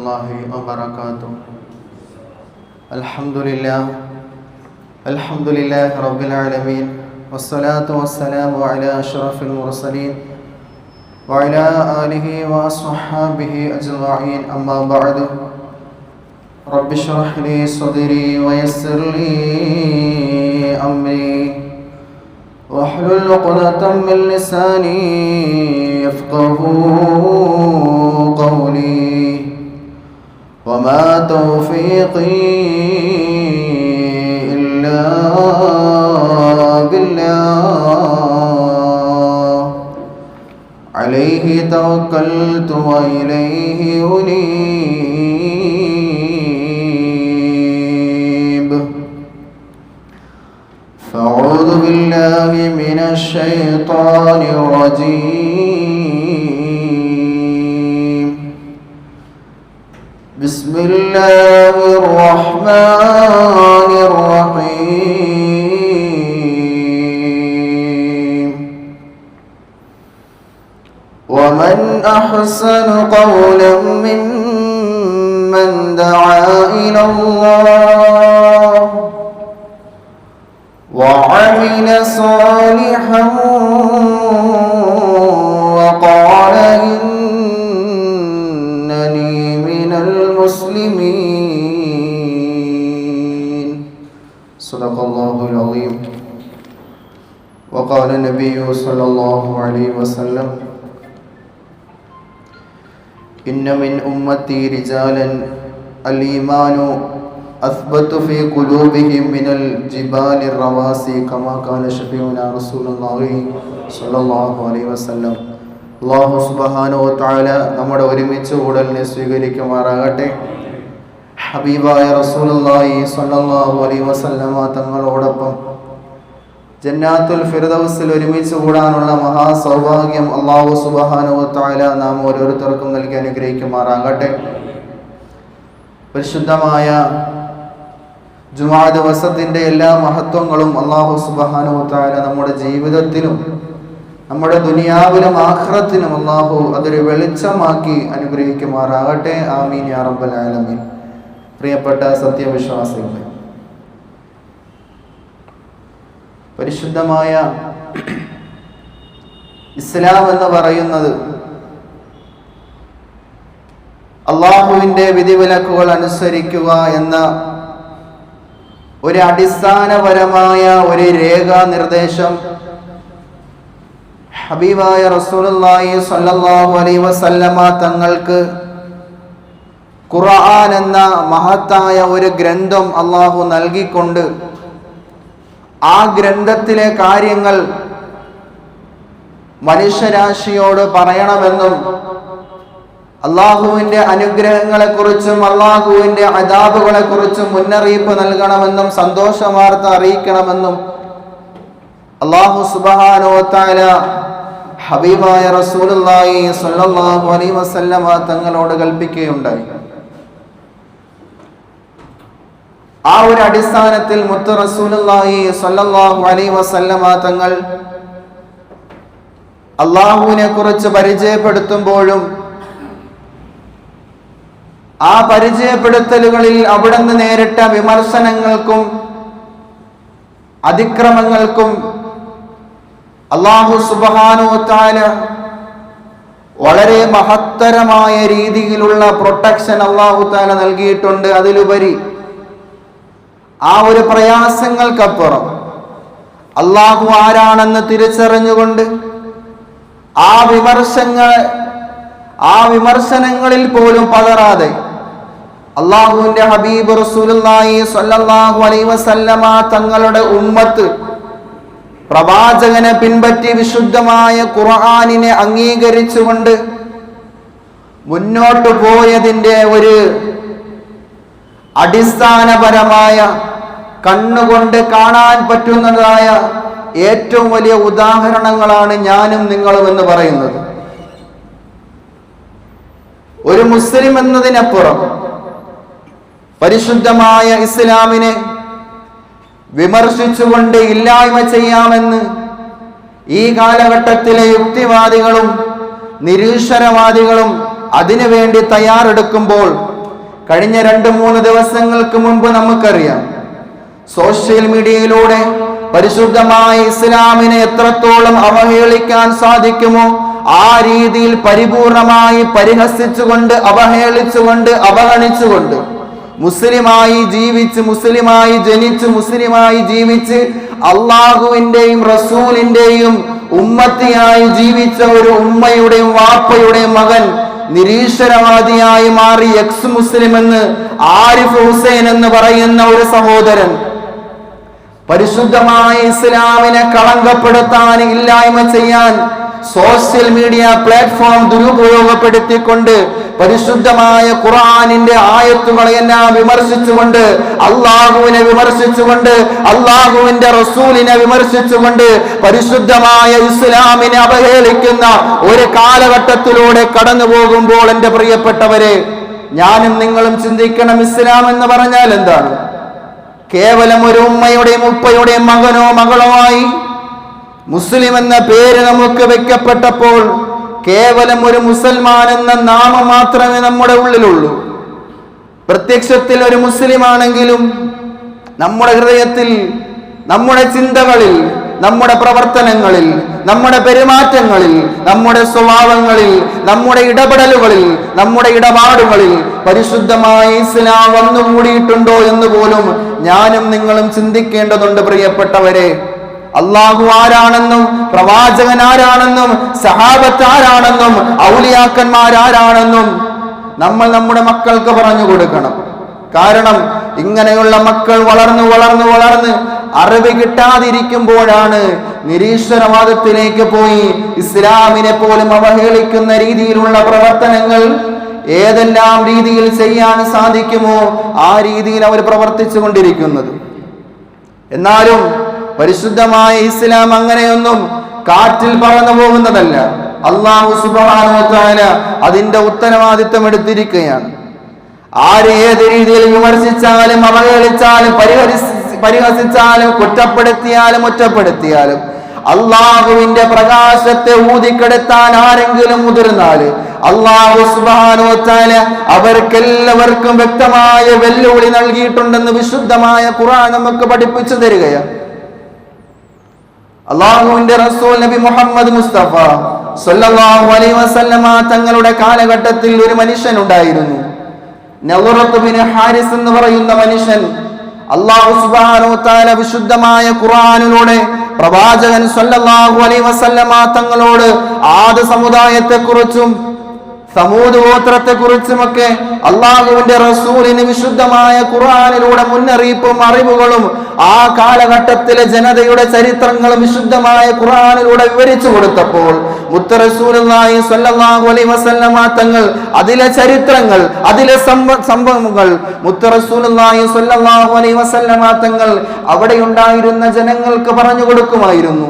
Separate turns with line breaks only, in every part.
الله وبركاته. الحمد لله رب العالمين، والصلاة والسلام على أشرف المرسلين وعلى آله وأصحابه أجمعين. أما بعد، رب اشرح لي صدري ويسر لي أمري واحلل عقدة من لساني يفقهوا قولي، وما توفيقي إلا بالله، عليه توكلت وإليه أنيب. فأعوذ بالله من الشيطان الرجيم. بسم الله الرحمن الرحيم. ومن أحسن قولا ممن دعا إلى الله وعمل صالحا وقال إنني من المسلمين. صدق الله العظيم. وقال النبي صلى الله عليه وسلم: إن من أمتي رجالا الإيمان أثبت في قلوبهم من الجبال الرواسي كما قال شفيعنا رسول الله صلى الله عليه وسلم. അല്ലാഹു സുബ്ഹാനഹു വ തആല നമ്മുടെ ഒരുമിച്ച് കൂടലിനെ സ്വീകരിക്കുമാറാകട്ടെ. ഹബീബായ റസൂലുള്ളാഹി സ്വല്ലല്ലാഹു അലൈഹി വസല്ലമ തങ്ങളോടൊപ്പം ജന്നാത്തുൽ ഫിർദൗസിൽ ഒരുമിച്ച് കൂടാനുള്ള മഹാസൗഭാഗ്യം അല്ലാഹു സുബ്ഹാനഹു വ തആല നാം ഓരോരുത്തർക്കും നൽകി അനുഗ്രഹിക്കുമാറാകട്ടെ. പരിശുദ്ധമായ ജുമാ ദിവസത്തിന്റെ എല്ലാ മഹത്വങ്ങളും അല്ലാഹു സുബ്ഹാനഹു വ തആല നമ്മുടെ ജീവിതത്തിലും നമ്മുടെ ദുനിയാവിലും ആഖിറത്തിലും അല്ലാഹു അതൊരു വെളിച്ചമാക്കി അനുഗ്രഹിക്കുമാറാകട്ടെ. ആമീൻ യാ റബ്ബൽ ആലമീൻ. പ്രിയപ്പെട്ട സത്യവിശ്വാസികളെ, പരിശുദ്ധമായ ഇസ്ലാം എന്ന് പറയുന്നത് അള്ളാഹുവിൻ്റെ വിധിവിലക്കുകൾ അനുസരിക്കുക എന്ന ഒരു അടിസ്ഥാനപരമായ ഒരു രേഖാനിർദ്ദേശം ഹബീബായ റസൂലുള്ളാഹി സ്വല്ലല്ലാഹു അലൈഹി വസല്ലമ തങ്ങൾക്ക് ഖുർആൻ എന്ന മഹത്തായ ഒരു ഗ്രന്ഥം അള്ളാഹു നൽകിക്കൊണ്ട് ആ ഗ്രന്ഥത്തിലെ കാര്യങ്ങൾ മനുഷ്യരാശിയോട് പറയണമെന്നും അള്ളാഹുവിന്റെ അനുഗ്രഹങ്ങളെക്കുറിച്ചും അള്ളാഹുവിന്റെ അദാബുകളെക്കുറിച്ചും മുന്നറിയിപ്പ് നൽകണമെന്നും സന്തോഷവാർത്ത അറിയിക്കണമെന്നും അള്ളാഹു സുബ്ഹാനഹു വ തആല ഹബീബായ റസൂലുള്ളാഹി സ്വല്ലല്ലാഹു അലൈഹി വസല്ലമ തങ്ങളോട് കൽപ്പിക്കുകയുണ്ടായി. ആ ഒരു അടിസ്ഥാനത്തിൽ മുത്ത് റസൂലുള്ളാഹി സ്വല്ലല്ലാഹു അലൈഹി വസല്ലമ തങ്ങൾ അള്ളാഹുവിനെ കുറിച്ച് പരിചയപ്പെടുത്തുമ്പോഴും ആ പരിചയപ്പെടുത്തലുകളിൽ അവിടുന്ന് നേരിട്ട വിമർശനങ്ങൾക്കും അതിക്രമങ്ങൾക്കും അല്ലാഹു സുബ്ഹാനഹു വ തആല വളരെ മഹത്തരമായ രീതിയിലുള്ള പ്രൊട്ടക്ഷൻ അല്ലാഹു തആല നൽകിയിട്ടുണ്ട്. അതിലുപരി ആ ഒരു പ്രയാസങ്ങൾക്കപ്പുറം അല്ലാഹു ആരാണെന്ന് തിരിച്ചറിഞ്ഞുകൊണ്ട് ആ വിമർശനങ്ങളിൽ പോലും പതറാതെ അള്ളാഹുവിന്റെ ഹബീബ് റസൂലുള്ളാഹി സ്വല്ലല്ലാഹു അലൈഹി വസല്ലമ തങ്ങളുടെ ഉമ്മത്ത് പ്രവാചകനെ പിൻപറ്റി വിശുദ്ധമായ ഖുർആനിനെ അംഗീകരിച്ചുകൊണ്ട് മുന്നോട്ട് പോയതിൻ്റെ ഒരു അടിസ്ഥാനപരമായ കണ്ണുകൊണ്ട് കാണാൻ പറ്റുന്നതായ ഏറ്റവും വലിയ ഉദാഹരണങ്ങളാണ് ഞാനും നിങ്ങളും എന്ന് പറയുന്നത്. ഒരു മുസ്ലിം എന്നതിനപ്പുറം പരിശുദ്ധമായ ഇസ്ലാമിനെ വിമർശിച്ചുകൊണ്ട് ഇല്ലായ്മ ചെയ്യാമെന്ന് ഈ കാലഘട്ടത്തിലെ യുക്തിവാദികളും നിരീശ്വരവാദികളും അതിനുവേണ്ടി തയ്യാറെടുക്കുമ്പോൾ കഴിഞ്ഞ 2-3 ദിവസങ്ങൾക്ക് മുൻപ് നമുക്കറിയാം, സോഷ്യൽ മീഡിയയിലൂടെ പരിശുദ്ധമായ ഇസ്ലാമിനെ എത്രത്തോളം അവഹേളിക്കാൻ സാധിക്കുമോ ആ രീതിയിൽ പരിപൂർണമായി പരിഹസിച്ചുകൊണ്ട്, അവഹേളിച്ചുകൊണ്ട്, അവഗണിച്ചുകൊണ്ട് മുസ്ലിമായി ജീവിച്ച്, മുസ്ലിമായി ജനിച്ച്, മുസ്ലിമായി ജീവിച്ച് അള്ളാഹുവിന്റെയും റസൂലിന്റെയും ഉമ്മത്തിയായി ജീവിച്ച ഒരു ഉമ്മയുടെയും വാപ്പയുടെയും മകൻ നിരീശ്വരവാദിയായി മാറി എക്സ് മുസ്ലിം എന്ന് ആരിഫ് ഹുസൈൻ എന്ന് പറയുന്ന ഒരു സഹോദരൻ പരിശുദ്ധമായ ഇസ്ലാമിനെ കളങ്കപ്പെടുത്താൻ, ഇല്ലായ്മ ചെയ്യാൻ സോഷ്യൽ മീഡിയ പ്ലാറ്റ്ഫോം ദുരുപയോഗപ്പെടുത്തിക്കൊണ്ട് പരിശുദ്ധമായ ഖുർആനിന്റെ ആയത്തുകളെല്ലാം വിമർശിച്ചുകൊണ്ട്, അള്ളാഹുവിനെ വിമർശിച്ചുകൊണ്ട്, അള്ളാഹുവിന്റെ റസൂലിനെ വിമർശിച്ചുകൊണ്ട് പരിശുദ്ധമായ ഇസ്ലാമിനെ അവഹേളിക്കുന്ന ഒരു കാലഘട്ടത്തിലൂടെ കടന്നു പോകുമ്പോൾ എൻ്റെ പ്രിയപ്പെട്ടവരെ, ഞാനും നിങ്ങളും ചിന്തിക്കണം, ഇസ്ലാം എന്ന് പറഞ്ഞാൽ എന്താണ്? കേവലം ഒരു ഉമ്മയുടെയും ഉപ്പയുടെയും മകനോ മകളോ ആയി മുസ്ലിം എന്ന പേര് നമുക്ക് വെക്കപ്പെട്ടപ്പോൾ കേവലം ഒരു മുസൽമാൻ എന്ന നാമം മാത്രമേ നമ്മുടെ ഉള്ളിലുള്ളൂ. പ്രത്യക്ഷത്തിൽ ഒരു മുസ്ലിം ആണെങ്കിലും നമ്മുടെ ഹൃദയത്തിൽ, നമ്മുടെ ചിന്തകളിൽ, നമ്മുടെ പ്രവർത്തനങ്ങളിൽ, നമ്മുടെ പെരുമാറ്റങ്ങളിൽ, നമ്മുടെ സ്വഭാവങ്ങളിൽ, നമ്മുടെ ഇടപെടലുകളിൽ, നമ്മുടെ ഇടപാടുകളിൽ പരിശുദ്ധമായ ഇസ്ലാം വന്നുകൂടിയിട്ടുണ്ടോ എന്ന് പോലും ഞാനും നിങ്ങളും ചിന്തിക്കേണ്ടതുണ്ട് പ്രിയപ്പെട്ടവരെ. അള്ളാഹു ആരാണെന്നും, പ്രവാചകൻ ആരാണെന്നും, സഹാബത്ത് ആരാണെന്നും, ഔലിയാക്കന്മാരാരാണെന്നും നമ്മൾ നമ്മുടെ മക്കൾക്ക് പറഞ്ഞു കൊടുക്കണം. കാരണം ഇങ്ങനെയുള്ള മക്കൾ വളർന്ന് അറിവ് കിട്ടാതിരിക്കുമ്പോഴാണ് നിരീശ്വരവാദത്തിലേക്ക് പോയി ഇസ്ലാമിനെ പോലും അവഹേളിക്കുന്ന രീതിയിലുള്ള പ്രവർത്തനങ്ങൾ ഏതെല്ലാം രീതിയിൽ ചെയ്യാൻ സാധിക്കുമോ ആ രീതിയിൽ അവർ പ്രവർത്തിച്ചു കൊണ്ടിരിക്കുന്നത്. എന്നാലും പരിശുദ്ധമായ ഇസ്ലാം അങ്ങനെയൊന്നും കാറ്റിൽ പറന്നു പോകുന്നതല്ല. അല്ലാഹു സുബ്ഹാനഹു വ തആല അതിന്റെ ഉത്തരവാദിത്വം എടുത്തിരിക്കുകയാണ്. ആര് ഏത് രീതിയിൽ വിമർശിച്ചാലും, അവഹേളിച്ചാലും, പരിഹസിച്ചാലും, കുറ്റപ്പെടുത്തിയാലും, ഒറ്റപ്പെടുത്തിയാലും അള്ളാഹുവിന്റെ പ്രകാശത്തെ ഊതിക്കെടുത്താൻ ആരെങ്കിലും മുതിർന്നാല് അല്ലാഹു സുബ്ഹാനഹു വ തആല അവർക്കെല്ലാവർക്കും വ്യക്തമായ വെല്ലുവിളി നൽകിയിട്ടുണ്ടെന്ന് വിശുദ്ധമായ ഖുർആൻ നമുക്ക് പഠിപ്പിച്ചു തരികയാണ്. അള്ളാഹുവിന്റെ റസൂൽ നബി മുഹമ്മദ് മുസ്തഫ സല്ലല്ലാഹു അലൈഹി വസല്ലമ തങ്ങളുടെ കാലഘട്ടത്തിൽ ഒരു മനുഷ്യൻ ഉണ്ടായിരുന്നു. നളറത്ത് ബിൻ ഹാരിസ് എന്ന് പറയുന്ന മനുഷ്യൻ അല്ലാഹു സുബ്ഹാനഹു വ തആല വിശുദ്ധമായ ഖുർആനിലൂടെ പ്രവാചകൻ സല്ലല്ലാഹു അലൈഹി വസല്ലമ തങ്ങളോട് ആദ സമുദായത്തെക്കുറിച്ചും സമൂദ് ഗോത്രത്തെക്കുറിച്ചുമൊക്കെ അള്ളാഹുവിന്റെ റസൂലിന് വിശുദ്ധമായ ഖുർആനിലൂടെ മുന്നറിയിപ്പും അറിവുകളും ആ കാലഘട്ടത്തിലെ ജനതയുടെ ചരിത്രങ്ങളും വിശുദ്ധമായ ഖുർആനിലൂടെ വിവരിച്ചു കൊടുത്തപ്പോൾ മുത്ത് റസൂലുള്ളാഹി സ്വല്ലല്ലാഹു അലൈഹി വസല്ലമ തങ്ങൾ അതിലെ ചരിത്രങ്ങൾ, അതിലെ സംഭവങ്ങൾ മുത്ത് റസൂലുള്ളാഹി സ്വല്ലല്ലാഹു അലൈഹി വസല്ലമ തങ്ങൾ അവിടെ ഉണ്ടായിരുന്ന ജനങ്ങൾക്ക് പറഞ്ഞു കൊടുക്കുമായിരുന്നു.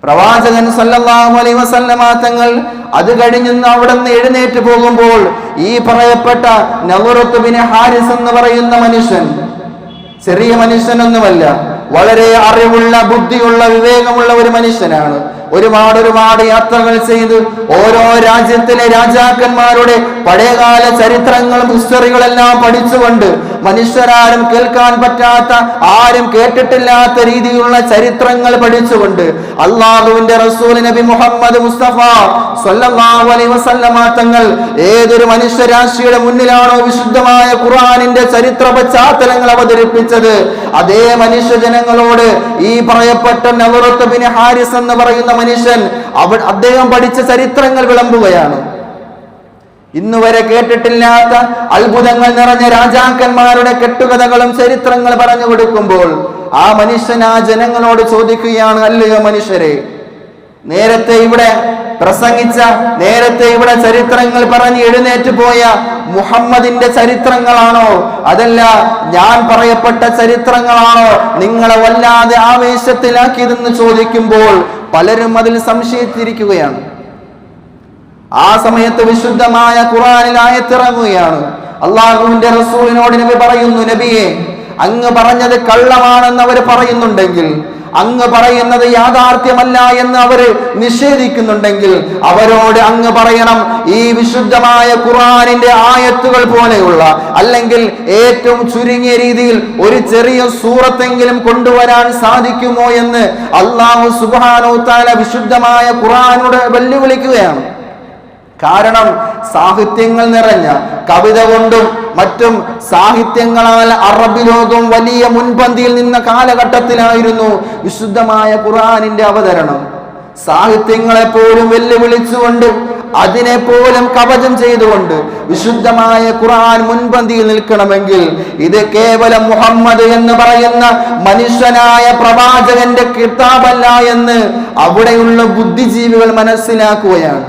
പ്രവാചകൻ സല്ലല്ലാഹു അലൈഹി വസല്ലമ തങ്ങൾ അത് കഴിഞ്ഞ് അവിടെ നിന്ന് എഴുന്നേറ്റ് പോകുമ്പോൾ ഈ പറയപ്പെട്ട നളറത്ത് ബിൻ ഹാരിസ് എന്ന് പറയുന്ന മനുഷ്യൻ ചെറിയ മനുഷ്യനൊന്നുമല്ല, വളരെ അറിവുള്ള, ബുദ്ധിയുള്ള, വിവേകമുള്ള ഒരു മനുഷ്യനാണ്. ഒരുപാട് യാത്രകൾ ചെയ്ത് ഓരോ രാജ്യത്തിലെ രാജാക്കന്മാരുടെ പഴയകാല ചരിത്രങ്ങളും ഹിസ്റ്ററികളെല്ലാം പഠിച്ചുകൊണ്ട് മനുഷ്യരാരും കേൾക്കാൻ പറ്റാത്ത, ആരും കേട്ടിട്ടില്ലാത്ത രീതിയിലുള്ള ചരിത്രങ്ങൾ പഠിച്ചുകൊണ്ട് അള്ളാഹുവിന്റെ റസൂൽ നബി മുഹമ്മദ് മുസ്തഫ സ്വല്ലല്ലാഹു അലൈഹി വസല്ലമ തങ്ങൾ ഏതൊരു മനുഷ്യരാശിയുടെ മുന്നിലാണോ വിശുദ്ധമായ ഖുർആനിന്റെ ചരിത്ര പശ്ചാത്തലങ്ങൾ അവതരിപ്പിച്ചത്, അതേ മനുഷ്യജനങ്ങളോട് ഈ പറയപ്പെട്ട നളറത്ത് ബിൻ ഹാരിസ് എന്ന് പറയുന്ന മനുഷ്യൻ അദ്ദേഹം പഠിച്ച ചരിത്രങ്ങൾ വിളമ്പുകയാണ്. ഇന്നുവരെ കേട്ടിട്ടില്ലാത്ത അത്ഭുതങ്ങൾ നിറഞ്ഞ രാജാക്കന്മാരുടെ കെട്ടുകഥകളും ചരിത്രങ്ങൾ പറഞ്ഞു കൊടുക്കുമ്പോൾ ആ മനുഷ്യൻ ആ ജനങ്ങളോട് ചോദിക്കുകയാണ്, അല്ലയോ മനുഷ്യരെ, നേരത്തെ ഇവിടെ പ്രസംഗിച്ച, നേരത്തെ ഇവിടെ ചരിത്രങ്ങൾ പറഞ്ഞ് എഴുന്നേറ്റ് പോയ മുഹമ്മദിന്റെ ചരിത്രങ്ങളാണോ, അതല്ല ഞാൻ പറയപ്പെട്ട ചരിത്രങ്ങളാണോ നിങ്ങളെ വല്ലാതെ ആവേശത്തിലാക്കിയതെന്ന് ചോദിക്കുമ്പോൾ പലരും അതിൽ സംശയിച്ചിരിക്കുകയാണ്. ആ സമയത്ത് വിശുദ്ധമായ ഖുർആനിൽ ആയത്തിറങ്ങുകയാണ്. അള്ളാഹുവിന്റെ റസൂലിനോട് നബി പറയുന്നു, നബിയെ, അങ്ങ് പറഞ്ഞത് കള്ളമാണെന്ന് അവർ പറയുന്നുണ്ടെങ്കിൽ അങ്ങ് പറയുന്നത് യാഥാർത്ഥ്യമല്ല എന്ന് അവര് നിഷേധിക്കുന്നുണ്ടെങ്കിൽ അവരോട് അങ്ങ് പറയണം, ഈ വിശുദ്ധമായ ഖുർആനിന്റെ ആയത്തുകൾ പോലെയുള്ള അല്ലെങ്കിൽ ഏറ്റവും ചുരുങ്ങിയ രീതിയിൽ ഒരു ചെറിയ സൂറത്തെങ്കിലും കൊണ്ടുവരാൻ സാധിക്കുമോ എന്ന് അല്ലാഹു സുബ്ഹാനഹു വ തആല വിശുദ്ധമായ ഖുർആനോട് വെല്ലുവിളിക്കുകയാണ്. കാരണം സാഹിത്യങ്ങൾ നിറഞ്ഞ കവിത കൊണ്ടും മറ്റും സാഹിത്യങ്ങളാൽ അറബി ലോകം വലിയ മുൻപന്തിയിൽ നിന്ന കാലഘട്ടത്തിലായിരുന്നു വിശുദ്ധമായ ഖുർആനിന്റെ അവതരണം. സാഹിത്യങ്ങളെ പോലും വെല്ലുവിളിച്ചുകൊണ്ട് അതിനെ പോലും കവചം ചെയ്തുകൊണ്ട് വിശുദ്ധമായ ഖുർആൻ മുൻപന്തിയിൽ നിൽക്കണമെങ്കിൽ ഇത് കേവലം മുഹമ്മദ് എന്ന് പറയുന്ന മനുഷ്യനായ പ്രവാചകന്റെ കിതാബല്ല എന്ന് അവിടെയുള്ള ബുദ്ധിജീവികൾ മനസ്സിലാക്കുകയാണ്.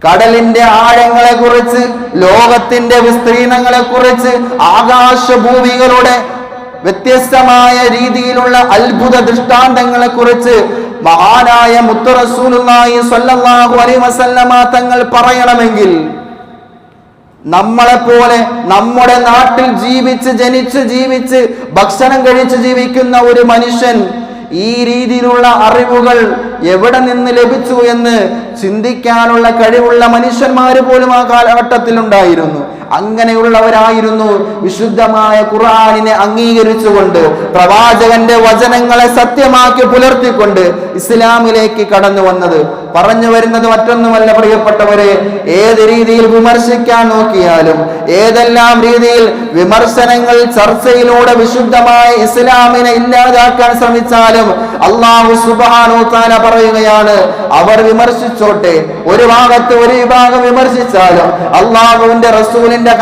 കടലിന്റെ ആഴങ്ങളെ കുറിച്ച്, ലോകത്തിന്റെ വിസ്തീർണങ്ങളെ കുറിച്ച്, ആകാശഭൂമികളുടെ വ്യത്യസ്തമായ രീതിയിലുള്ള അത്ഭുത ദൃഷ്ടാന്തങ്ങളെ കുറിച്ച് മഹാനായ മുത്ത് റസൂലുള്ളാഹി സ്വല്ലല്ലാഹു അലൈഹി വസല്ലമ തങ്ങൾ പറയണമെങ്കിൽ നമ്മളെപ്പോലെ നമ്മുടെ നാട്ടിൽ ജനിച്ച് ഭക്ഷണം കഴിച്ച് ജീവിക്കുന്ന ഒരു മനുഷ്യൻ ഈ രീതിയിലുള്ള അറിവുകൾ എവിടെ നിന്ന് ലഭിച്ചു എന്ന് ചിന്തിക്കാനുള്ള കഴിവുള്ള മനുഷ്യന്മാര് പോലും ആ കാലഘട്ടത്തിൽ ഉണ്ടായിരുന്നു. അങ്ങനെയുള്ളവരായിരുന്നു വിശുദ്ധമായ ഖുർആനിനെ അംഗീകരിച്ചുകൊണ്ട് പ്രവാചകന്റെ വചനങ്ങളെ സത്യമാക്കി പുലർത്തിക്കൊണ്ട് ഇസ്ലാമിലേക്ക് കടന്നു വന്നത്. പറഞ്ഞു വരുന്നത് മറ്റൊന്നുമല്ല പ്രിയപ്പെട്ടവരെ, ഏത് രീതിയിൽ വിമർശിക്കാൻ നോക്കിയാലും, ഏതെല്ലാം രീതിയിൽ വിമർശനങ്ങൾ ചർച്ചയിലൂടെ വിശുദ്ധമായ ഇസ്ലാമിനെ ഇല്ലാതാക്കാൻ ശ്രമിച്ചാലും അല്ലാഹു സുബ്ഹാനഹു വ തആല പറയുകയാണ്, അവർ വിമർശിച്ചോട്ടെ. ഒരു ഭാഗത്ത് ഒരു വിഭാഗം വിമർശിച്ചാലും അല്ലാഹുവിന്റെ റസൂലിന്റെ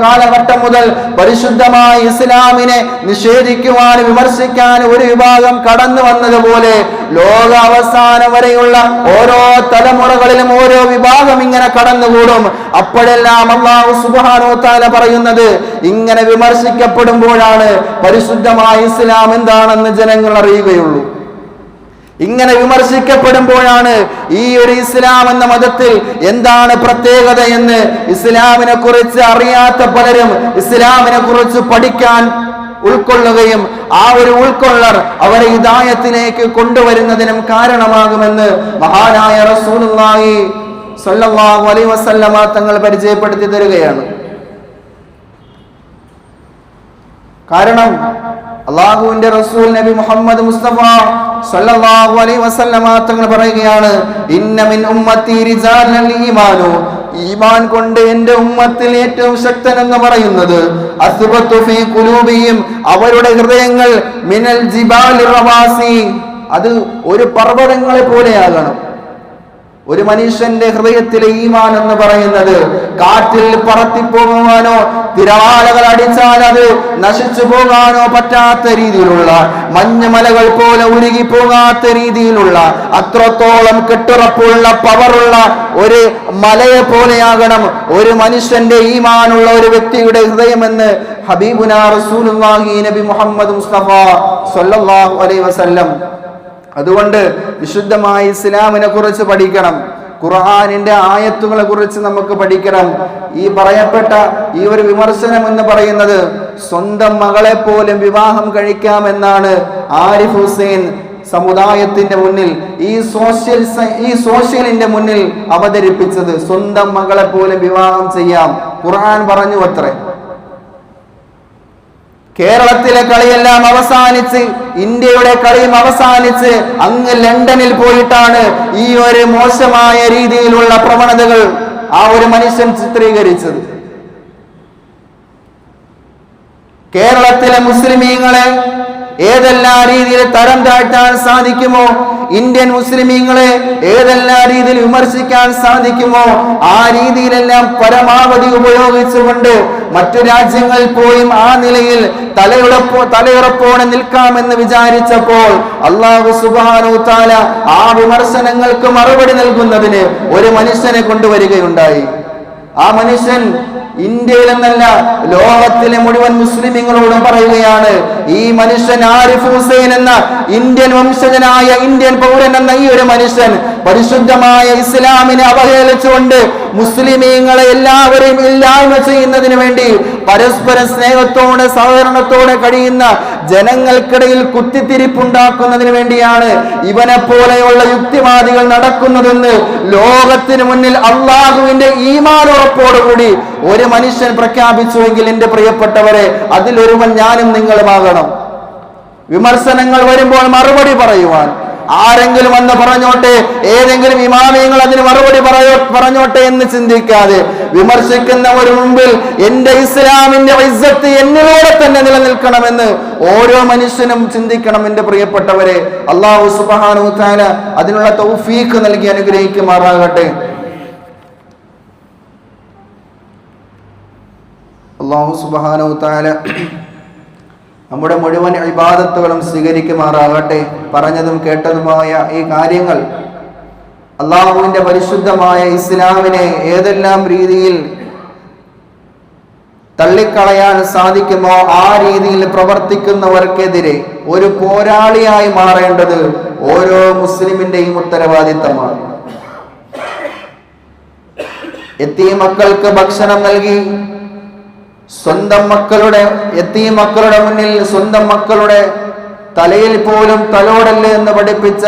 കാലഘട്ടം മുതൽ പരിശുദ്ധമായ ഇസ്ലാമിനെ നിഷേധിക്കുവാനും വിമർശിക്കാനും ഒരു വിഭാഗം കടന്നു വന്നതുപോലെ ലോക അവസാനം വരെയുള്ള ഓരോ തലമുറകളിലും ഓരോ വിഭാഗം ഇങ്ങനെ കടന്നുകൂടും. അപ്പോഴെല്ലാം അല്ലാഹു സുബ്ഹാനഹു വ തആല പറയുന്നത്, ഇങ്ങനെ വിമർശിക്കപ്പെടുമ്പോഴാണ് പരിശുദ്ധമായ ഇസ്ലാം എന്താണെന്ന് ജനങ്ങൾ അറിയുകയുള്ളൂ. ഇങ്ങനെ വിമർശിക്കപ്പെടുമ്പോഴാണ് ഈ ഒരു ഇസ്ലാം എന്ന മതത്തിൽ എന്താണ് പ്രത്യേകത എന്ന് ഇസ്ലാമിനെ കുറിച്ച് അറിയാത്ത പലരും ഇസ്ലാമിനെ കുറിച്ച് പഠിക്കാൻ ഉൾക്കൊള്ളുകയും ആ ഒരു ഉൾക്കൊള്ളർ അവരെ ഹിദായത്തിലേക്ക് കൊണ്ടുവരുന്നതിനും കാരണമാകുമെന്ന് മഹാനായ റസൂലുള്ളാഹി സ്വല്ലല്ലാഹു അലൈഹി വസല്ലമ തങ്ങൾ പരിചയപ്പെടുത്തി തരികയാണ്. കാരണം അല്ലാഹുവിന്റെ റസൂൽ നബി മുഹമ്മദ് മുസ്തഫ സല്ലല്ലാഹു അലൈഹി വസല്ലമ തങ്ങൾ പറയുകയാണ്, ഇന്ന മിൻ ഉമ്മത്തി റിജാലൻ ഈമാനു, ഈമാൻ കൊണ്ട് എന്റെ ഉമ്മത്തിൽ ഏറ്റവും ശക്തൻ എന്ന് പറയുന്നത് അസ്ബത്തു ഫീ ഖുലൂബിഹിം, അവരുടെ ഹൃദയങ്ങൾ മിനൽ ജിബാലി റവാസി, അത് ഒരു പർവ്വതങ്ങളെ പോലെയാകണം. ഒരു മനുഷ്യന്റെ ഹൃദയത്തിലെ ഈമാൻ എന്ന് പറയുന്നത് കാറ്റിൽ പറത്തിപ്പോകുവാനോ തിരമാലകൾ അടിച്ചാൽ അത് നശിച്ചു പോകാനോ പറ്റാത്ത രീതിയിലുള്ള മഞ്ഞുമലകൾ പോലെ ഉരുകി പോകാത്ത രീതിയിലുള്ള അത്രത്തോളം കെട്ടുറപ്പുള്ള പവറുള്ള ഒരു മലയെ പോലെയാകണം ഒരു മനുഷ്യന്റെ ഈമാനുള്ള ഒരു വ്യക്തിയുടെ ഹൃദയമെന്ന് ഹബീബുനാ റസൂലുള്ളാഹി നബി മുഹമ്മദ് മുസ്തഫ സ്വല്ലല്ലാഹു അലൈഹി വസല്ലം. അതുകൊണ്ട് വിശുദ്ധമായ ഇസ്ലാമിനെ കുറിച്ച് പഠിക്കണം, ഖുർആനിന്റെ ആയത്തുകളെ കുറിച്ച് നമുക്ക് പഠിക്കണം. ഈ പറയപ്പെട്ട ഈ ഒരു വിമർശനം എന്ന് പറയുന്നത് സ്വന്തം മകളെ പോലും വിവാഹം കഴിക്കാമെന്നാണ് ആരിഫ് ഹുസൈൻ സമുദായത്തിന്റെ മുന്നിൽ ഈ സോഷ്യലിന്റെ മുന്നിൽ അവതരിപ്പിച്ചത്. സ്വന്തം മകളെ പോലും വിവാഹം ചെയ്യാം, ഖുർആൻ പറഞ്ഞു അത്രേ. കേരളത്തിലെ കളിയെല്ലാം അവസാനിച്ച്, ഇന്ത്യയുടെ കളിയും അവസാനിച്ച് അങ്ങ് ലണ്ടനിൽ പോയിട്ടാണ് ഈ ഒരു മോശമായ രീതിയിലുള്ള പ്രവണതകൾ ആ ഒരു മനുഷ്യൻ ചിത്രീകരിച്ചത്. കേരളത്തിലെ മുസ്ലിമീങ്ങളെ ഏതെല്ലാം രീതിയിൽ തരം താഴ്ത്താൻ സാധിക്കുമോ, ഇന്ത്യൻ മുസ്ലിമീങ്ങളെ ഏതെല്ലാം രീതിയിൽ വിമർശിക്കാൻ സാധിക്കുമോ ആ രീതിയിലെല്ലാം പരമാവധി ഉപയോഗിച്ചുകൊണ്ട് മറ്റു രാജ്യങ്ങളിൽ പോയും ആ നിലയിൽ തലയുറപ്പോടെ നിൽക്കാമെന്ന് വിചാരിച്ചപ്പോൾ അല്ലാഹു സുബ്ഹാനഹു വ തആല ആ വിമർശനങ്ങൾക്ക് മറുപടി നൽകുന്നതിന് ഒരു മനുഷ്യനെ കൊണ്ടുവരികയുണ്ടായി. ആ മനുഷ്യൻ ഇന്ത്യയിൽ എന്നല്ല ലോകത്തിലെ മുഴുവൻ മുസ്ലിമീങ്ങളോടും പറയുകയാണ്, ഈ മനുഷ്യൻ ആരിഫ് ഹുസൈൻ എന്ന ഇന്ത്യൻ വംശജനായ ഇന്ത്യൻ പൗരൻ എന്ന ഈ ഒരു മനുഷ്യൻ പരിശുദ്ധമായ ഇസ്ലാമിനെ അവഹേളിച്ചുകൊണ്ട് മുസ്ലിമീങ്ങളെ എല്ലാവരെയും ഇല്ലായ്മ ചെയ്യുന്നതിന് വേണ്ടി പരസ്പര സ്നേഹത്തോടെ സഹകരണത്തോടെ കഴിയുന്ന ജനങ്ങൾക്കിടയിൽ കുത്തിത്തിരിപ്പുണ്ടാക്കുന്നതിന് വേണ്ടിയാണ് ഇവനെ പോലെയുള്ള യുക്തിവാദികൾ നടക്കുന്നതെന്ന് ലോകത്തിന് മുന്നിൽ അള്ളാഹുവിന്റെ ഈമാൻ ഉറപ്പോടുകൂടി ഒരു മനുഷ്യൻ പ്രഖ്യാപിച്ചുവെങ്കിൽ എന്റെ പ്രിയപ്പെട്ടവരെ, അതിലൊരുവൻ ഞാനും നിങ്ങളുമാകണം. വിമർശനങ്ങൾ വരുമ്പോൾ മറുപടി പറയുവാൻ ആരെങ്കിലും വന്ന് പറഞ്ഞോട്ടെ, ഏതെങ്കിലും ഇമാമിയങ്ങൾ അതിന് മറുപടി പറഞ്ഞോട്ടെ എന്ന് ചിന്തിക്കാതെ വിമർശിക്കുന്നവർ മുമ്പിൽ എന്റെ ഇസ്ലാമിന്റെ ഇസ്സത്ത് എന്നിലൂടെ തന്നെ നിലനിൽക്കണമെന്ന് ഓരോ മനുഷ്യനും ചിന്തിക്കണം. എന്റെ പ്രിയപ്പെട്ടവരെ, അല്ലാഹു സുബ്ഹാനഹു വ തആല അതിനുള്ള തൗഫീഖ് നൽകി അനുഗ്രഹിക്കുമാറാകട്ടെ. അല്ലാഹു സുബ്ഹാനഹു വ തആല നമ്മുടെ മുഴുവൻ ഇബാദത്തുകളും സ്വീകരിക്കുമാറാകട്ടെ. പറഞ്ഞതും കേട്ടതുമായ ഈ കാര്യങ്ങൾ അള്ളാഹുവിന്റെ പരിശുദ്ധമായ ഇസ്ലാമിനെ ഏതെല്ലാം രീതിയിൽ തള്ളിക്കളയാൻ സാധിക്കുമോ ആ രീതിയിൽ പ്രവർത്തിക്കുന്നവർക്കെതിരെ ഒരു പോരാളിയായി മാറേണ്ടത് ഓരോ മുസ്ലിമിന്റെയും ഉത്തരവാദിത്തമാണ്. യതീം മക്കൾക്ക് ഭക്ഷണം നൽകി സ്വന്തം മക്കളുടെ യതീം മക്കളുടെ മുന്നിൽ സ്വന്തം മക്കളുടെ തലയിൽ പോലും തലോടല്ലേ എന്ന് പഠിപ്പിച്ച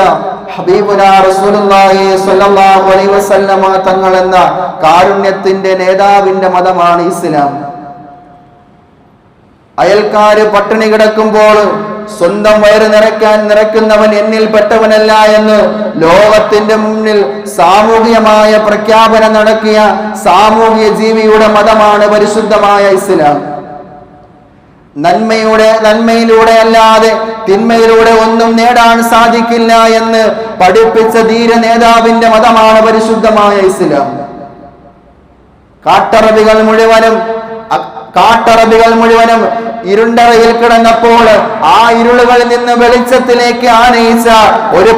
ഹബീബുനാ റസൂലുള്ളാഹി സ്വല്ലല്ലാഹു അലൈഹി വസല്ലമ തങ്ങൾ എന്ന കാരുണ്യത്തിന്റെ നേതാവിന്റെ മതമാണ് ഇസ്ലാം. അയൽക്കാര് പട്ടിണി കിടക്കുമ്പോൾ സ്വന്തം വയറ് നിറയ്ക്കുന്നവൻ എന്നിൽ പെട്ടവനല്ല എന്ന് ലോകത്തിന്റെ മുന്നിൽ സാമൂഹികമായ പ്രഖ്യാപനം നടത്തിയ സാമൂഹിക ജീവിയുടെ മതമാണ് പരിശുദ്ധമായ ഇസ്ലാം. നന്മയിലൂടെ അല്ലാതെ തിന്മയിലൂടെ ഒന്നും നേടാൻ സാധിക്കില്ല എന്ന് പഠിപ്പിച്ച ധീര നേതാവിന്റെ മതമാണ് പരിശുദ്ധമായ ഇസ്ലാം. കാട്ടറബികൾ മുഴുവനും ഇരുണ്ടറയിൽ കിടന്നപ്പോൾ ആ ഇരുളുകളിൽ നിന്ന് വെളിച്ചത്തിലേക്ക് ആനയിച്ച ഒരു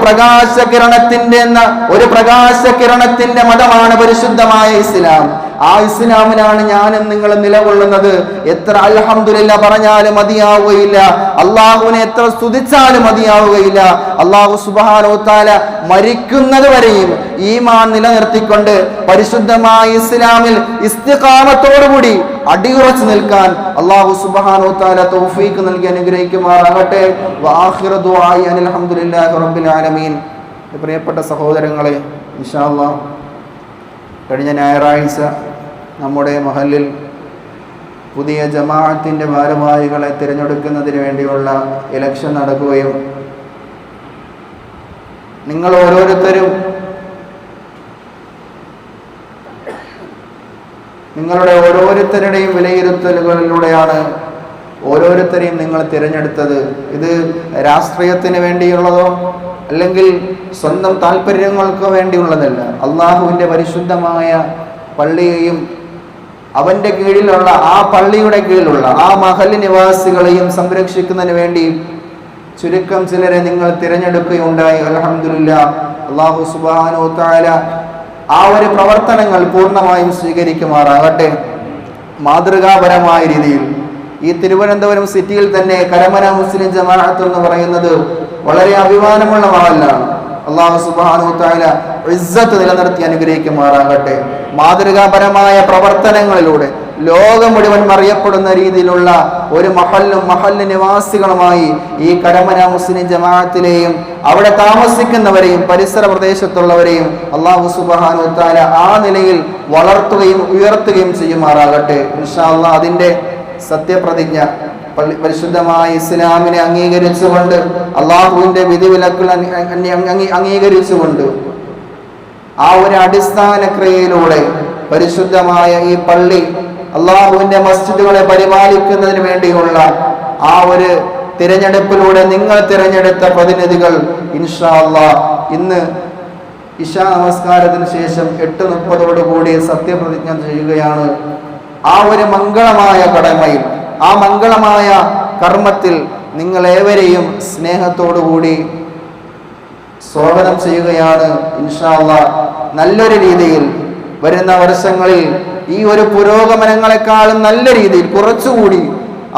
പ്രകാശകിരണത്തിന്റെ മതമാണ് പരിശുദ്ധമായ ഇസ്ലാം. ആ ഇസ്ലാമിനാണ് ഞാനും നിങ്ങളും നിലകൊള്ളുന്നത്. എത്ര അൽഹംദുലില്ലാ പറഞ്ഞാലും മതിയാവുകയില്ല, അള്ളാഹുവിനെ എത്ര സ്തുതിച്ചാലും മതിയാവുകയില്ല. അള്ളാഹു സുബ്ഹാനഹു വ തആല മരിക്കുന്നത് വരെയും ഈമാൻ നിലനിർത്തിക്കൊണ്ട് പരിശുദ്ധമായ ഇസ്ലാമിൽ ഇസ്തിഖാമത്തോടുകൂടി അടിയുറച്ചു നിൽക്കാൻ അള്ളാഹു സുബ്ഹാനഹു വ തആല തൗഫീഖ് നൽകി അനുഗ്രഹിക്കുമാറാകട്ടെ. വആഖിറു ദുആഇ അനിൽ ഹംദുലില്ലാഹി റബ്ബിൽ ആലമീൻ. പ്രിയപ്പെട്ട സഹോദരങ്ങളെ, ഇൻഷാ അല്ലാഹ് കഴിഞ്ഞ ഞായറാഴ്ച നമ്മുടെ മഹല്ലിൽ പുതിയ ജമാഅത്തിന്റെ ഭാരവാഹികളെ തിരഞ്ഞെടുക്കുന്നതിന് വേണ്ടിയുള്ള ഇലക്ഷൻ നടക്കുകയും നിങ്ങൾ ഓരോരുത്തരും നിങ്ങളുടെ ഓരോരുത്തരുടെയും വിലയിരുത്തലുകളിലൂടെയാണ് ഓരോരുത്തരെയും നിങ്ങൾ തിരഞ്ഞെടുത്തത്. ഇത് രാഷ്ട്രീയത്തിന് വേണ്ടിയുള്ളതോ അല്ലെങ്കിൽ സ്വന്തം താല്പര്യങ്ങൾക്ക് വേണ്ടിയുള്ളതല്ല. അള്ളാഹുവിൻ്റെ പരിശുദ്ധമായ പള്ളിയെയും അവൻ്റെ കീഴിലുള്ള ആ പള്ളിയുടെ കീഴിലുള്ള ആ മഹല്ല് നിവാസികളെയും സംരക്ഷിക്കുന്നതിന് വേണ്ടി ചുരുക്കം ചിലരെ നിങ്ങൾ തിരഞ്ഞെടുക്കുകയുണ്ടായി. അൽഹംദുലില്ലാഹ്. അല്ലാഹു സുബ്ഹാനഹു വ തആല ആ ഒരു പ്രവർത്തനങ്ങൾ പൂർണ്ണമായും സ്വീകരിക്കുമാറാകട്ടെ. മാതൃകാപരമായ രീതിയിൽ ഈ തിരുവനന്തപുരം സിറ്റിയിൽ തന്നെ കരമന മുസ്ലിം ജമാഅത്ത് എന്ന് പറയുന്നത് വളരെ അഭിമാനമുള്ള മഹല്ലാണ്. അല്ലാഹു സുബ്ഹാനഹു വ തആല ഇസ്സത്ത് നിലനിർത്തി അനുഗ്രഹിക്കുമാറാകട്ടെ. മാതൃകാപരമായ പ്രവർത്തനങ്ങളിലൂടെ ലോകം മുഴുവൻ അറിയപ്പെടുന്ന രീതിയിലുള്ള ഒരു മഹല്ല് നിവാസികളുമായി ഈ കരമന മുസ്ലിം ജമാഅത്തിലെയും അവിടെ താമസിക്കുന്നവരെയും പരിസര പ്രദേശത്തുള്ളവരെയും അല്ലാഹു സുബ്ഹാനഹു വ തആല ആ നിലയിൽ വളർത്തുകയും ഉയർത്തുകയും ചെയ്യുമാറാകട്ടെ. ഇൻഷാ അല്ലാഹ് അതിൻ്റെ സത്യപ്രതിജ്ഞ പരിശുദ്ധമായ ഇസ്ലാമിനെ അംഗീകരിച്ചുകൊണ്ട് അള്ളാഹുവിന്റെ വിധിവിലക്കുകൾ അംഗീകരിച്ചുകൊണ്ട് ആ ഒരു അടിസ്ഥാന ക്രിയയിലൂടെ പരിശുദ്ധമായ ഈ പള്ളി അള്ളാഹുവിന്റെ മസ്ജിദുകളെ പരിപാലിക്കുന്നതിന് വേണ്ടിയുള്ള ആ ഒരു തിരഞ്ഞെടുപ്പിലൂടെ നിങ്ങൾ തിരഞ്ഞെടുത്ത പ്രതിനിധികൾ ഇൻഷാ അല്ലാഹ് ഇന്ന് ഇശാ നമസ്കാരത്തിന് ശേഷം 8:30 സത്യപ്രതിജ്ഞ ചെയ്യുകയാണ്. ആ ഒരു മംഗളമായ കടമയിൽ, ആ മംഗളമായ കർമ്മത്തിൽ നിങ്ങളേവരെയും സ്നേഹത്തോടുകൂടി സ്വാഗതം ചെയ്യുകയാണ്. ഇൻഷാ അല്ലാഹ് നല്ലൊരു രീതിയിൽ വരുന്ന വർഷങ്ങളിൽ ഈ ഒരു പുരോഗമനങ്ങളെക്കാളും നല്ല രീതിയിൽ കുറച്ചുകൂടി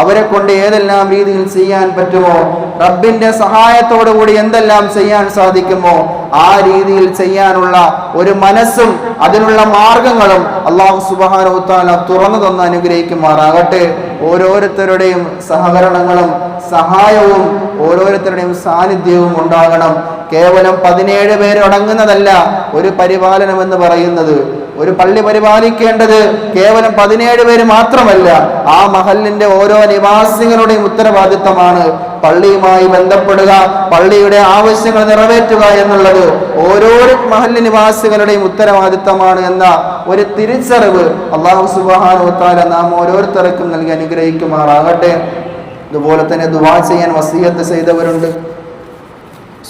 അവരെ കൊണ്ട് ഏതെല്ലാം രീതിയിൽ ചെയ്യാൻ പറ്റുമോ, റബ്ബിന്റെ സഹായത്തോടു കൂടി എന്തെല്ലാം ചെയ്യാൻ സാധിക്കുമോ ആ രീതിയിൽ ചെയ്യാനുള്ള ഒരു മനസ്സും അതിനുള്ള മാർഗങ്ങളും അല്ലാഹു സുബ്ഹാനഹു വ തആല തുറന്നു തന്ന് അനുഗ്രഹിക്കുമാറാകട്ടെ. ഓരോരുത്തരുടെയും സഹകരണങ്ങളും സഹായവും ഓരോരുത്തരുടെയും സാന്നിധ്യവും ഉണ്ടാകണം. കേവലം 17 പേര് അടങ്ങുന്നതല്ല ഒരു പരിപാലനം എന്ന് പറയുന്നത്. ഒരു പള്ളി പരിപാലിക്കേണ്ടത് കേവലം 17 പേര് മാത്രമല്ല, ആ മഹല്ലിന്റെ ഓരോ നിവാസികളുടെയും ഉത്തരവാദിത്തമാണ്. പള്ളിയുമായി ബന്ധപ്പെടുക, പള്ളിയുടെ ആവശ്യങ്ങൾ നിറവേറ്റുക എന്നുള്ളത് ഓരോ മഹല്ല് നിവാസികളുടെയും ഉത്തരവാദിത്തമാണ് എന്ന ഒരു തിരിച്ചറിവ് അല്ലാഹു സുബ്ഹാനഹു വ തആല നാം ഓരോരുത്തർക്കും നൽകി അനുഗ്രഹിക്കുമാറാകട്ടെ. അതുപോലെ തന്നെ ദുആ ചെയ്യാൻ വസിയത്ത് ചെയ്തവരുണ്ട്,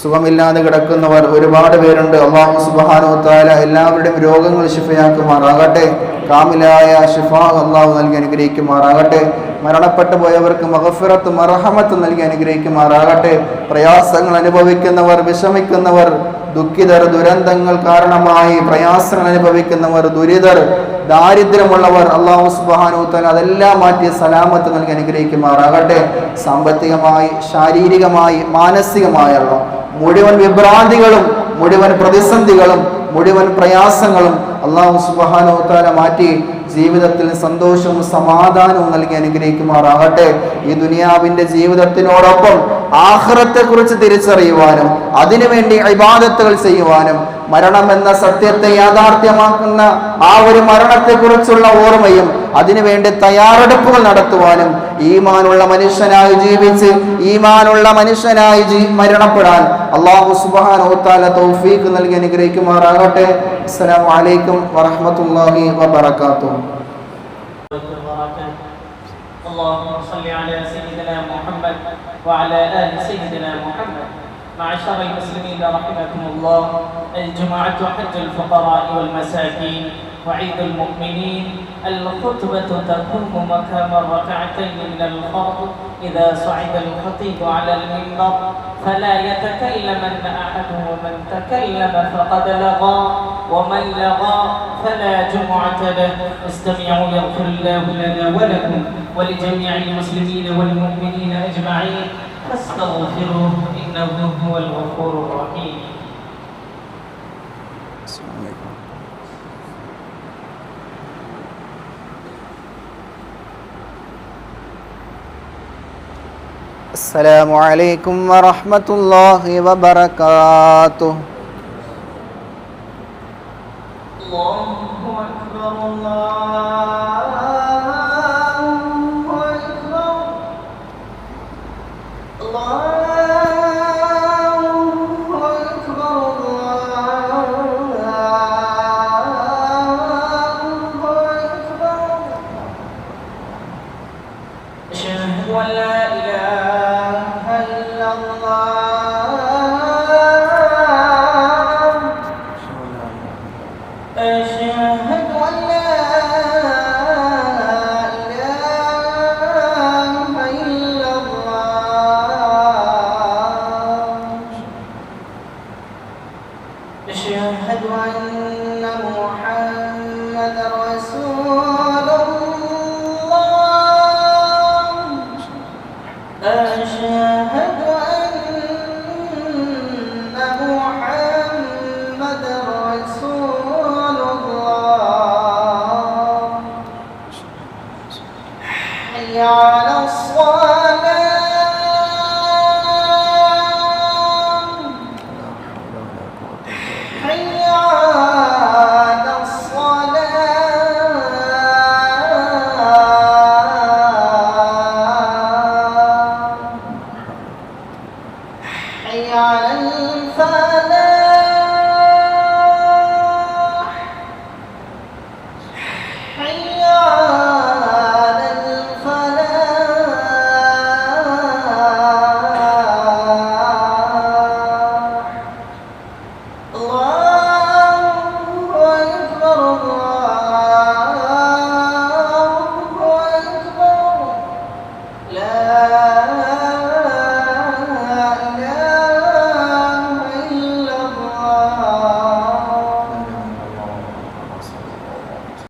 സുഖമില്ലാതെ കിടക്കുന്നവർ ഒരുപാട് പേരുണ്ട്. അല്ലാഹു സുബ്ഹാനഹു വ തആല എല്ലാവരുടെയും രോഗങ്ങൾ ശിഫയാക്കുമാറാകട്ടെ. കാമിലായ ശിഫ അല്ലാഹു നൽകി അനുഗ്രഹിക്കുമാറാകട്ടെ. മരണപ്പെട്ടു പോയവർക്ക് മഗ്ഫിറത്ത് മർഹമത്ത് നൽകി അനുഗ്രഹിക്കുമാറാകട്ടെ. പ്രയാസങ്ങൾ അനുഭവിക്കുന്നവർ, വിഷമിക്കുന്നവർ, ദുഃഖിതർ, ദുരന്തങ്ങൾ കാരണമായി പ്രയാസങ്ങൾ അനുഭവിക്കുന്നവർ, ദുരിതർ, ദാരിദ്ര്യമുള്ളവർ, അല്ലാഹു സുബ്ഹാനഹു വ തആല അതെല്ലാം മാറ്റി സലാമത്ത് നൽകി അനുഗ്രഹിക്കുമാറാകട്ടെ. സാമ്പത്തികമായി, ശാരീരികമായി, മാനസികമായുള്ള മുഴുവൻ വിഭ്രാന്തികളും, മുഴുവൻ പ്രതിസന്ധികളും, മുഴുവൻ പ്രയാസങ്ങളും അല്ലാഹു സുബ്ഹാനഹു വ തആല മാറ്റി ജീവിതത്തിൽ സന്തോഷവും സമാധാനവും നൽകി അനുഗ്രഹിക്കുമാറാകട്ടെ. ഈ ദുനിയാവിന്റെ ജീവിതത്തിനോടൊപ്പം ആഖിറത്തെ കുറിച്ച് തിരിച്ചറിയുവാനും അതിനുവേണ്ടി ഇബാദത്തുകൾ ചെയ്യുവാനും മരണം എന്ന സത്യത്തെ യാഥാർത്ഥ്യമാക്കുന്ന ആ ഒരു മരണത്തെക്കുറിച്ചുള്ള ഓർമ്മയും അതിനുവേണ്ടി തയ്യാറെടുപ്പുകൾ നടത്തുവാനും ഈമാനുള്ള മനുഷ്യനായി ജീവിച്ച് ഈമാനുള്ള മനുഷ്യനായി മരണപ്പെടാൻ അല്ലാഹു സുബ്ഹാനഹു വ തആല തൗഫീഖ് നൽകി അനുഗ്രഹിക്കുമാറാകട്ടെ. അസ്സലാമു അലൈക്കും വറഹ്മത്തുള്ളാഹി വബറകാതുഹു.
اللهم صل على سيدنا محمد وعلى آل سيدنا محمد. معشر المسلمين رحمكم الله، الجمعة حج الفقراء والمساكين وعيد المؤمنين. الخطبة تقوم مقام ركعتين من الفرض إذا صعد الخطيب على المنبر فلا يتكلمن أحد، ومن تكلم فقد لغى ومن لغى فلا جمعة له. استمعوا يغفر الله لنا ولكم ولجميع المسلمين والمؤمنين أجمعين فاستغفروه إنه هو الغفور الرحيم.
السلام عليكم ورحمة الله وبركاته.
الله أكبر الله أكبر الله أكبر الله أكبر. أشهد أن لا إله إلا الله. أشهد أن لا إله إلا الله. أشهد أن محمدا رسول الله. أشهد أن محمدا رسول الله. حي على الصلاة.